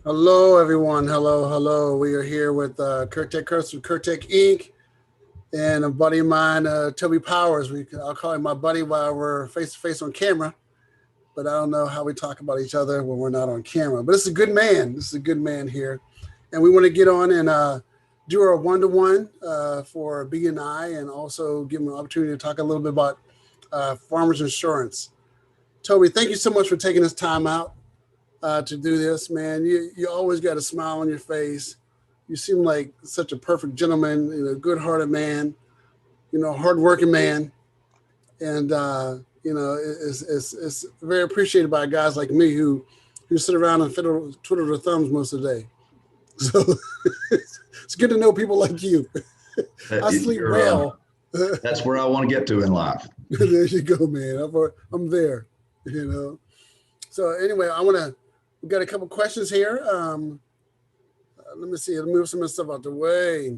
Hello, everyone. Hello, hello. We are here with Kurtek Kurtz from Kurtek Inc. and a buddy of mine, Toby Powers. I'll call him my buddy while we're face to face on camera, but I don't know how we talk about each other when we're not on camera. But it's a good man. This is a good man here, and we want to get on and do our one-to-one for BNI and also give him an opportunity to talk a little bit about farmers insurance. Toby, thank you so much for taking this time out to do this, man. You always got a smile on your face. You seem like such a perfect gentleman, good-hearted man, hardworking man, and it's very appreciated by guys like me who sit around and twiddle their thumbs most of the day. So it's good to know people like you. I sleep well. That's where I want to get to in life. There you go, man. I'm there. So anyway, we've got a couple questions here. Let me see. I'll move some of this stuff out the way.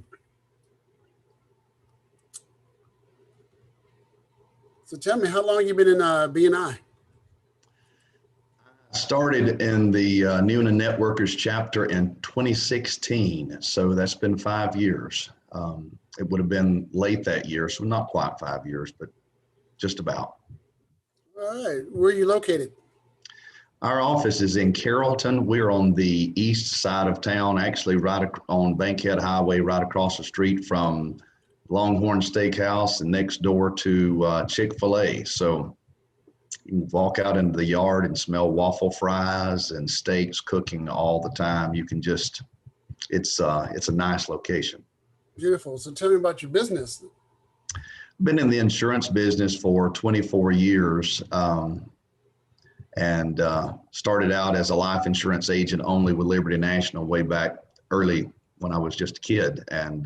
So tell me, how long you been in BNI? I started in the Newnan Networkers chapter in 2016. So that's been 5 years. It would have been late that year, so not quite 5 years, but just about. All right. Where are you located? Our office is in Carrollton. We're on the east side of town, actually right on Bankhead Highway, right across the street from Longhorn Steakhouse and next door to Chick-fil-A. So you can walk out into the yard and smell waffle fries and steaks cooking all the time. You can just, it's a nice location. Beautiful. So tell me about your business. Been in the insurance business for 24 years. And started out as a life insurance agent only with Liberty National way back early when I was just a kid, and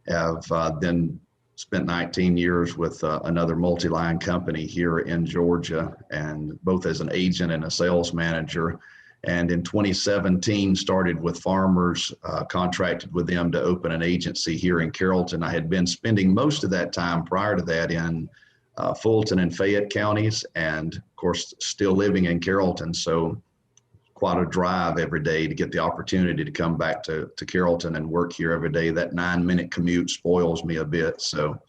have then spent 19 years with another multi-line company here in Georgia, and both as an agent and a sales manager. And in 2017 started with Farmers, contracted with them to open an agency here in Carrollton. I had been spending most of that time prior to that in Fulton and Fayette counties, and of course still living in Carrollton, so quite a drive every day to get the opportunity to come back to Carrollton and work here every day. That 9-minute commute spoils me a bit, so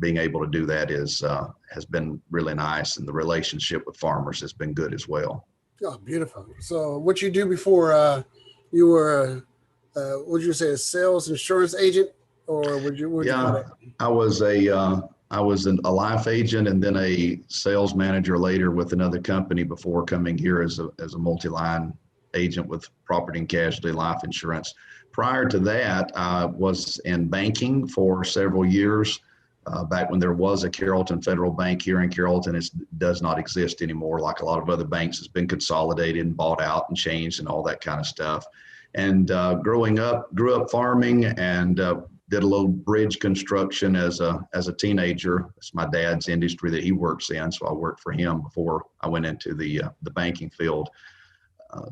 being able to do that has been really nice, and the relationship with Farmers has been good as well. Oh, beautiful. So what you do before you were would you say a sales insurance agent, or would you call it? I was a life agent and then a sales manager later with another company before coming here as a multi-line agent with property and casualty life insurance. Prior to that, I was in banking for several years, back when there was a Carrollton Federal Bank here in Carrollton. It does not exist anymore. Like a lot of other banks, it's been consolidated and bought out and changed and all that kind of stuff. And grew up farming and did a little bridge construction as a teenager. It's my dad's industry that he works in, so I worked for him before I went into the banking field.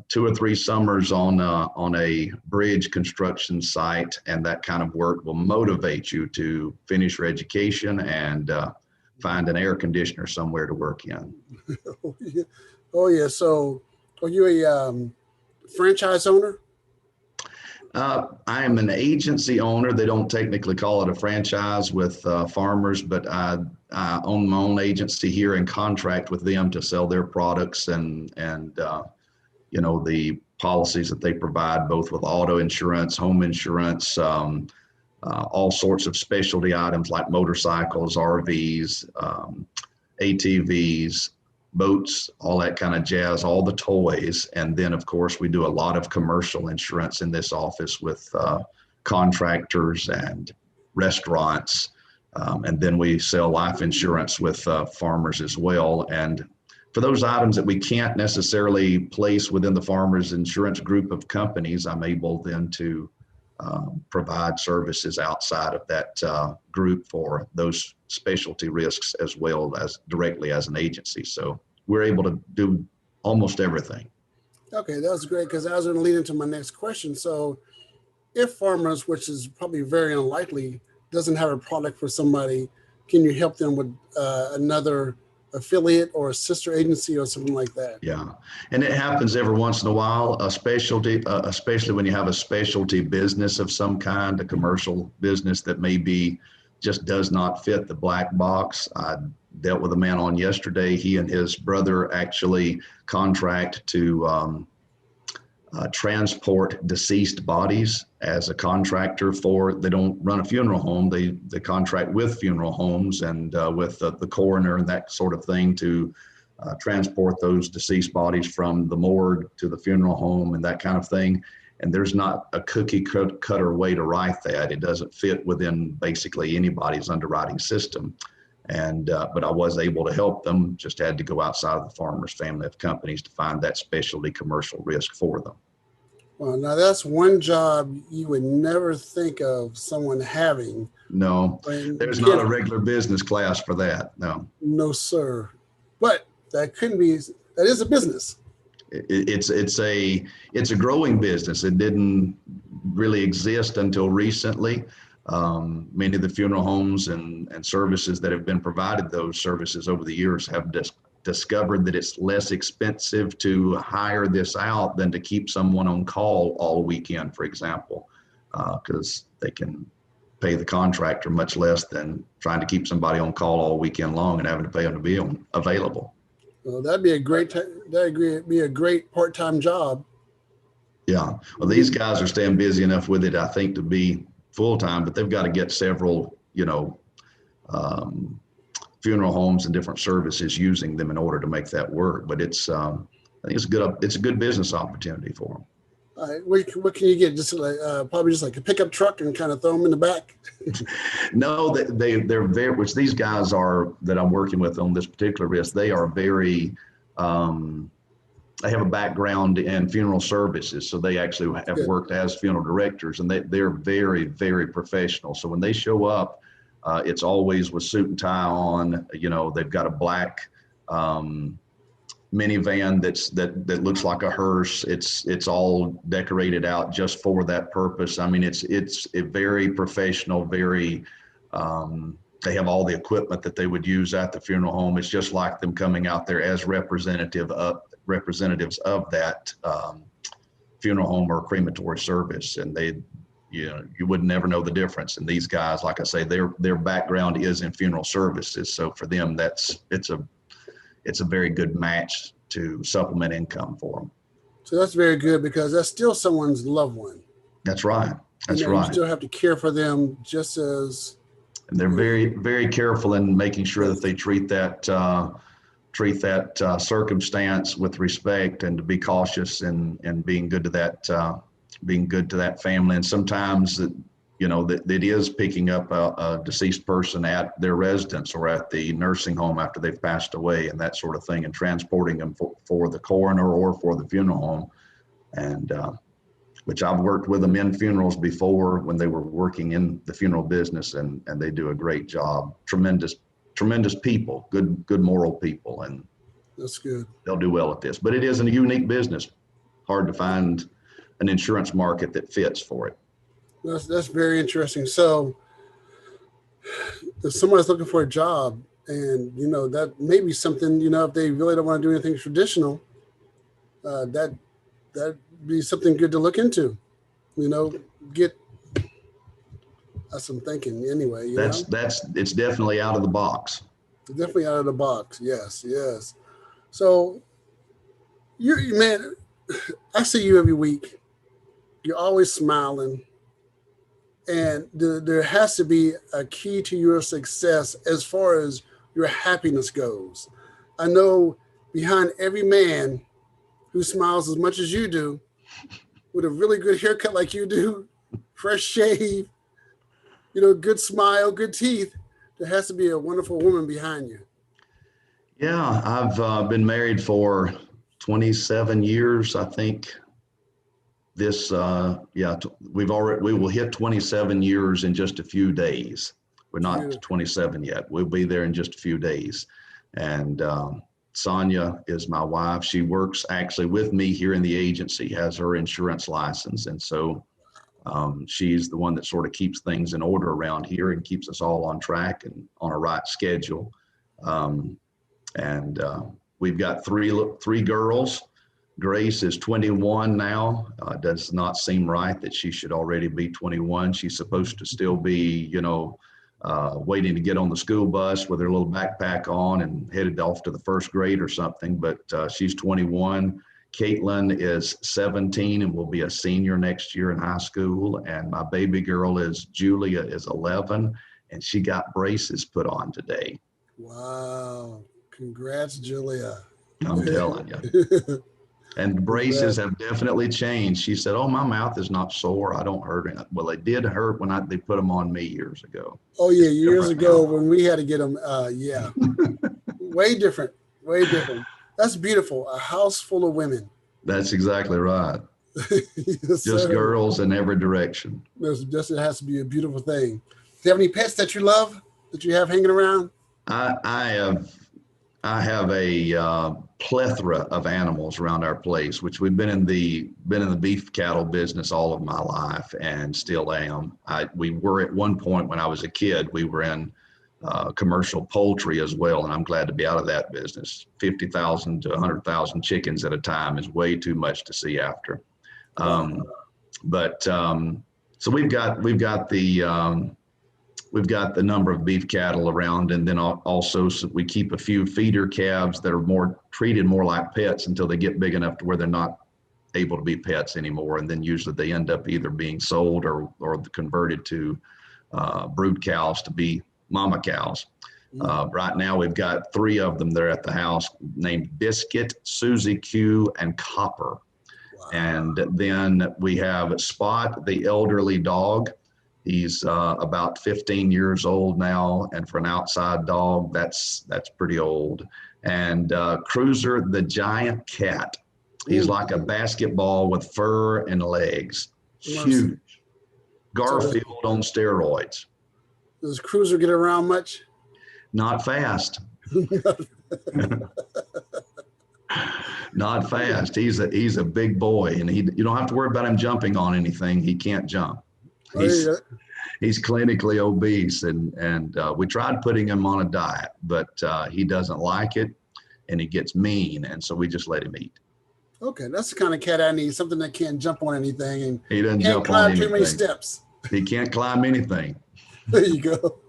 2 or 3 summers on a bridge construction site, and that kind of work will motivate you to finish your education and find an air conditioner somewhere to work in. Oh yeah. So are you a franchise owner? I am an agency owner. They don't technically call it a franchise with Farmers, but I own my own agency here and contract with them to sell their products and the policies that they provide, both with auto insurance, home insurance, all sorts of specialty items like motorcycles, RVs, ATVs, boats, all that kind of jazz, all the toys. And then of course we do a lot of commercial insurance in this office with contractors and restaurants. And then we sell life insurance with Farmers as well. And for those items that we can't necessarily place within the Farmers Insurance group of companies, I'm able then to provide services outside of that group for those specialty risks as well as directly as an agency. So we're able to do almost everything. Okay, that was great, because I was going to lead into my next question. So if Farmers, which is probably very unlikely, doesn't have a product for somebody, can you help them with another affiliate or a sister agency or something like that. Yeah, and it happens every once in a while. A specialty, especially when you have a specialty business of some kind, a commercial business that maybe just does not fit the black box. I dealt with a man on yesterday. He and his brother actually contract to transport deceased bodies as a contractor for. They don't run a funeral home. They contract with funeral homes and with the coroner and that sort of thing to transport those deceased bodies from the morgue to the funeral home and that kind of thing. And there's not a cookie cutter way to write that. It doesn't fit within basically anybody's underwriting system. And but I was able to help them. Just had to go outside of the Farmers family of companies to find that specialty commercial risk for them. Well, now that's one job you would never think of someone having. No, there's not a regular business class for that. No. No, sir. But that couldn't be. That is a business. It's a growing business. It didn't really exist until recently. Many of the funeral homes and services that have been provided those services over the years have discovered that it's less expensive to hire this out than to keep someone on call all weekend, for example, because they can pay the contractor much less than trying to keep somebody on call all weekend long and having to pay them to be available. Well, that'd be a great part-time job. Yeah. Well, these guys are staying busy enough with it, I think, to be full-time, but they've got to get several, funeral homes and different services using them in order to make that work. But I think it's a good business opportunity for them. All right, what can you get? Just like probably just like a pickup truck and kind of throw them in the back. No, they're very, which these guys are that I'm working with on this particular risk. They are very, they have a background in funeral services, so they actually have worked as funeral directors, and they're very, very professional. So when they show up, it's always with suit and tie on. They've got a black minivan that looks like a hearse. It's all decorated out just for that purpose. I mean, it's a very professional, very they have all the equipment that they would use at the funeral home. It's just like them coming out there as representatives of that funeral home or crematory service, and you would never know the difference. And these guys, like I say, their background is in funeral services, so for them it's a very good match to supplement income for them. So that's very good because that's still someone's loved one. That's right. That's right. You still have to care for them just as. And they're very, very careful in making sure that they treat that circumstance with respect and to be cautious and being good to that family. And sometimes that it is picking up a deceased person at their residence or at the nursing home after they've passed away and that sort of thing, and transporting them for the coroner or for the funeral home. And which I've worked with them in funerals before when they were working in the funeral business, and they do a great job. Tremendous people, good moral people, and that's good. They'll do well at this. But it is a unique business. Hard to find an insurance market that fits for it. That's very interesting. So if someone's looking for a job and, that may be something, if they really don't want to do anything traditional, that'd be something good to look into, that's what I'm thinking anyway. It's definitely out of the box. Definitely out of the box. Yes. So you man, I see you every week. You're always smiling. And there has to be a key to your success as far as your happiness goes. I know behind every man who smiles as much as you do, with a really good haircut like you do, fresh shave, good smile, good teeth, there has to be a wonderful woman behind you. Yeah, I've been married for 27 years, I think. We will hit 27 years in just a few days. We're not 27 yet. We'll be there in just a few days. And Sonia is my wife. She works actually with me here in the agency, has her insurance license. And so she's the one that sort of keeps things in order around here and keeps us all on track and on a right schedule. And we've got three girls. Grace is 21 now. Does not seem right that she should already be 21. She's supposed to still be, waiting to get on the school bus with her little backpack on and headed off to the first grade or something, but she's 21. Caitlin is 17 and will be a senior next year in high school. And my baby girl Julia is 11, and she got braces put on today. Wow. Congrats, Julia. I'm telling you. And the braces have definitely changed. She said, "Oh, my mouth is not sore. I don't hurt it." Well, they did hurt when they put them on me years ago. Oh yeah, years ago when we had to get them. Yeah, way different. Way different. That's beautiful. A house full of women. That's exactly right. Yes, just sir. Girls in every direction. It has to be a beautiful thing. Do you have any pets that you love that you have hanging around? I have a plethora of animals around our place, which we've been in the beef cattle business all of my life and still am. We were at one point when I was a kid, we were in commercial poultry as well, and I'm glad to be out of that business. 50,000 to 100,000 chickens at a time is way too much to see after. So we've got the number of beef cattle around, and then also we keep a few feeder calves that are treated more like pets until they get big enough to where they're not able to be pets anymore. And then usually they end up either being sold or converted to brood cows to be mama cows. Right now we've got 3 of them there at the house named Biscuit, Susie Q, and Copper. Wow. And then we have Spot, the elderly dog. He's about 15 years old now, and for an outside dog, that's pretty old. And Cruiser, the giant cat. He's like a basketball with fur and legs. Huge. Garfield on steroids. Does Cruiser get around much? Not fast. Not fast. He's a big boy, and you don't have to worry about him jumping on anything. He can't jump. He's clinically obese, and we tried putting him on a diet, but he doesn't like it, and he gets mean, and so we just let him eat. Okay, that's the kind of cat I need, something that can't jump on anything and he doesn't can't jump on anything. Too many steps. He can't climb anything. There you go.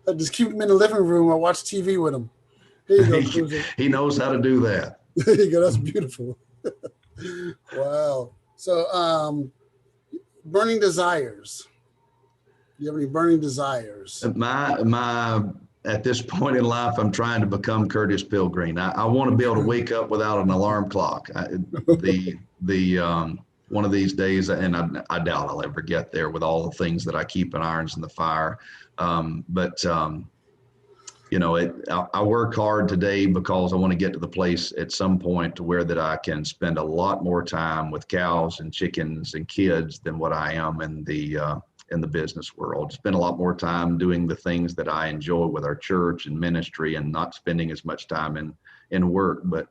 I just keep him in the living room. I watch TV with him. Here you go, Cruiser. He knows how to do that. There you go. That's beautiful. Wow. So, burning desires. Do you have any burning desires? At this point in life, I'm trying to become Curtis Pilgrim. I want to be able to wake up without an alarm clock. One of these days, and I doubt I'll ever get there with all the things that I keep in irons in the fire. I work hard today because I want to get to the place at some point to where that I can spend a lot more time with cows and chickens and kids than what I am in the business world. Spend a lot more time doing the things that I enjoy with our church and ministry, and not spending as much time in work. But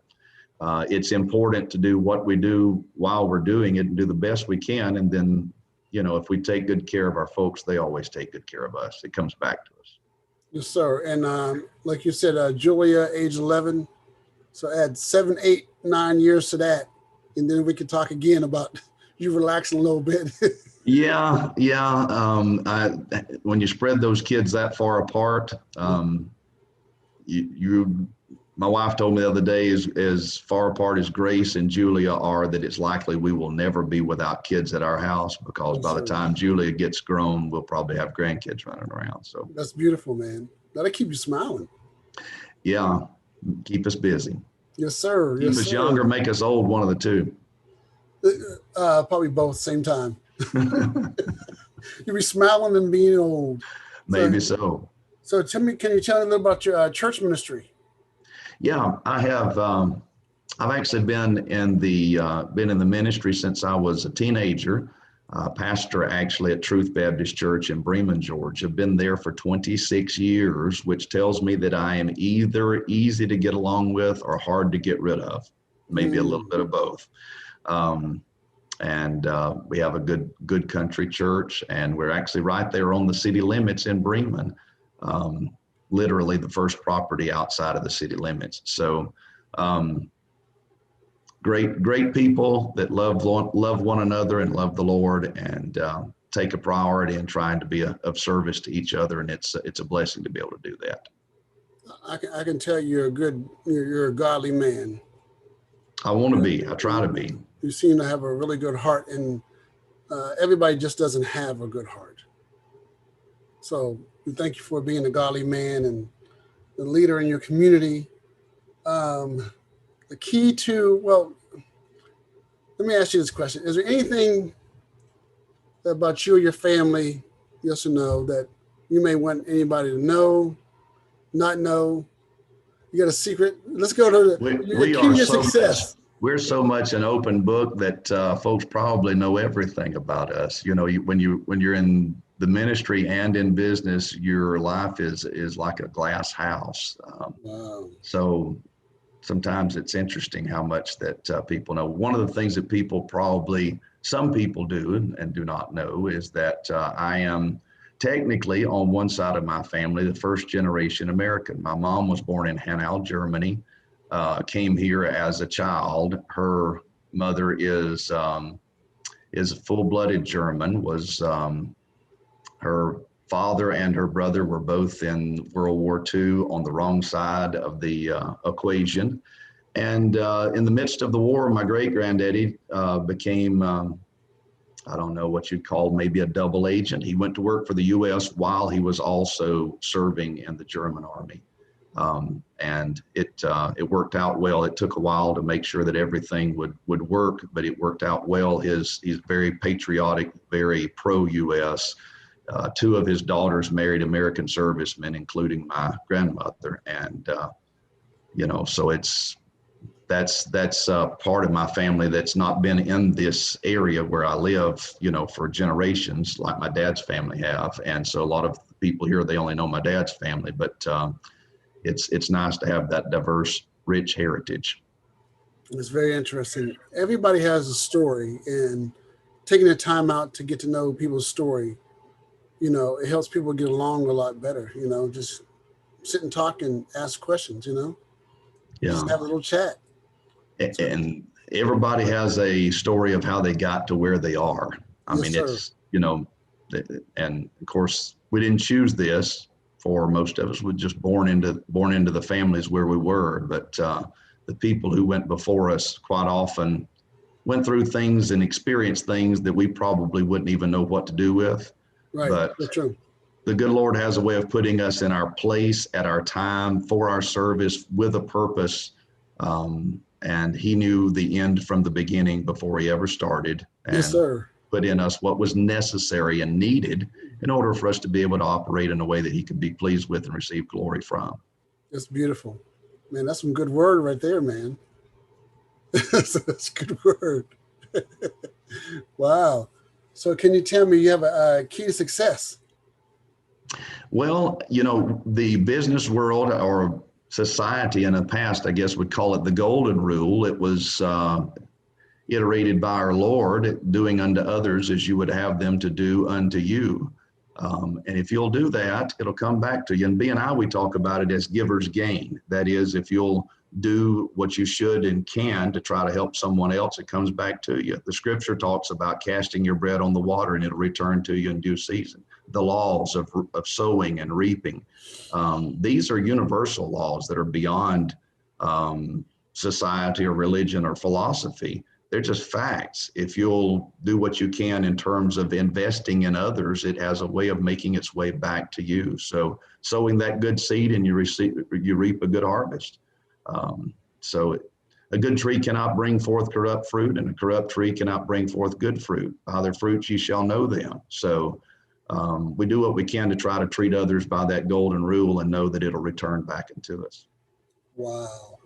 it's important to do what we do while we're doing it and do the best we can. And then, if we take good care of our folks, they always take good care of us. It comes back to us. Yes, sir. And like you said, Julia, age 11. So add 7, 8, 9 years to that. And then we can talk again about you relaxing a little bit. Yeah. When you spread those kids that far apart, my wife told me the other day, as far apart as Grace and Julia are, that it's likely we will never be without kids at our house, because by the time Julia gets grown, we'll probably have grandkids running around. So that's beautiful, man. That'll keep you smiling. Yeah, keep us busy. Yes, sir. Keep us younger, make us old, one of the two. Probably both, same time. You'll be smiling and being old. Maybe so. So tell me, can you tell me a little about your church ministry? Yeah, I have. I've actually been in the ministry since I was a teenager. Pastor actually at Truth Baptist Church in Bremen, Georgia. Been there for 26 years, which tells me that I am either easy to get along with or hard to get rid of. Maybe a little bit of both. And we have a good country church, and we're actually right there on the city limits in Bremen. literally the first property outside of the city limits. So great people that love one another and love the Lord, and take a priority in trying to be of service to each other. And it's a blessing to be able to do that. I can tell you're a godly man. I want to be. I try to be. You seem to have a really good heart, and everybody just doesn't have a good heart. So we thank you for being a godly man and the leader in your community. The key to, well, let me ask you this question. Is there anything about you or your family, yes or no, that you may want anybody to know, not know? You got a secret? Let's go to we key are to your so success. We're so much an open book that folks probably know everything about us. You know, when you're in the ministry and in business, your life is like a glass house. Wow. So sometimes it's interesting how much that people know. One of the things that some people do and do not know is that I am technically, on one side of my family, the first generation American. My mom was born in Hanau, Germany, came here as a child. Her mother is a full-blooded German, her father and her brother were both in World War II on the wrong side of the equation. And in the midst of the war, my great-granddaddy became, I don't know what you'd call maybe a double agent. He went to work for the U.S. while he was also serving in the German army. And it worked out well. It took a while to make sure that everything would work, but it worked out well. He's very patriotic, very pro-U.S. Two of his daughters married American servicemen, including my grandmother. And, so that's part of my family that's not been in this area where I live, for generations, like my dad's family have. And so a lot of people here, they only know my dad's family, but it's nice to have that diverse, rich heritage. It's very interesting. Everybody has a story, and taking the time out to get to know people's story, it helps people get along a lot better. Just sit and talk and ask questions. Yeah. Just have a little chat. And everybody has a story of how they got to where they are. I mean, sir. It's, and of course we didn't choose this. For most of us, we're just born into the families where we were. But the people who went before us quite often went through things and experienced things that we probably wouldn't even know what to do with. Right. But that's true. The good Lord has a way of putting us in our place at our time for our service with a purpose. And he knew the end from the beginning before he ever started. And yes, sir. Put in us what was necessary and needed in order for us to be able to operate in a way that he could be pleased with and receive glory from. That's beautiful. Man, that's some good word right there, man. That's a good word. Wow. So can you tell me you have a key to success? Well, the business world or society in the past, I guess, would call it the golden rule. It was iterated by our Lord, doing unto others as you would have them to do unto you. And if you'll do that, it'll come back to you. And B&I, we talk about it as giver's gain. That is, if you'll do what you should and can to try to help someone else, it comes back to you. The scripture talks about casting your bread on the water and it'll return to you in due season. The laws of sowing and reaping. These are universal laws that are beyond society or religion or philosophy. They're just facts. If you'll do what you can in terms of investing in others, it has a way of making its way back to you. So sowing that good seed and you reap a good harvest. So a good tree cannot bring forth corrupt fruit, and a corrupt tree cannot bring forth good fruit. By their fruits ye shall know them. So we do what we can to try to treat others by that golden rule and know that it'll return back into us. Wow.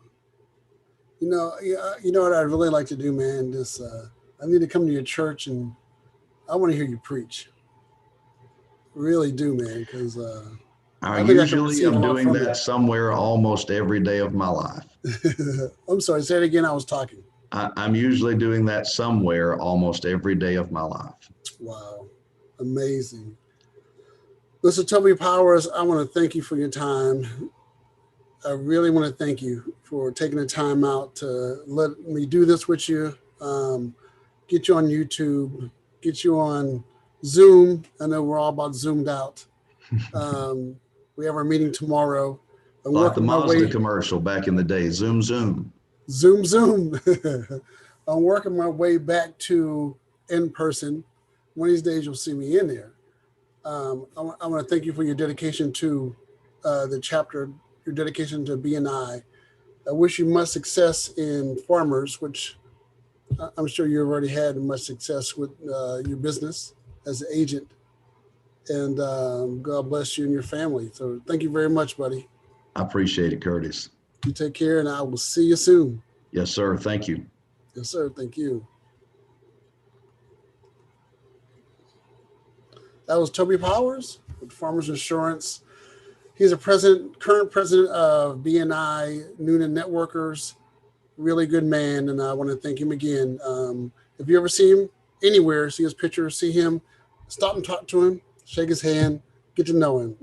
You know what I'd really like to do, man? I need to come to your church and I want to hear you preach. Really do, man, because I usually am doing that somewhere almost every day of my life. I'm sorry, say it again. I was talking. I'm usually doing that somewhere almost every day of my life. Wow. Amazing. Mr. Toby Powers, I want to thank you for your time. I really want to thank you for taking the time out to let me do this with you. Get you on YouTube, get you on Zoom. I know we're all about zoomed out. Um, we have our meeting tomorrow. I'm Like the working my Mazda way, commercial back in the day, zoom, zoom. Zoom, Zoom. I'm working my way back to in person. One of these days, you'll see me in there. I want to thank you for your dedication to the chapter, your dedication to BNI. I wish you much success in farmers, which I'm sure you've already had much success with your business as an agent. And God bless you and your family. So thank you very much, buddy. I appreciate it, Curtis. You take care, and I will see you soon. Yes, sir. Thank you. Yes, sir. Thank you. That was Toby Powers with Farmers Insurance. He's a current president of BNI Noonan Networkers. Really good man, and I want to thank him again. If you ever see him anywhere, see his picture, see him, stop and talk to him, shake his hand, get to know him.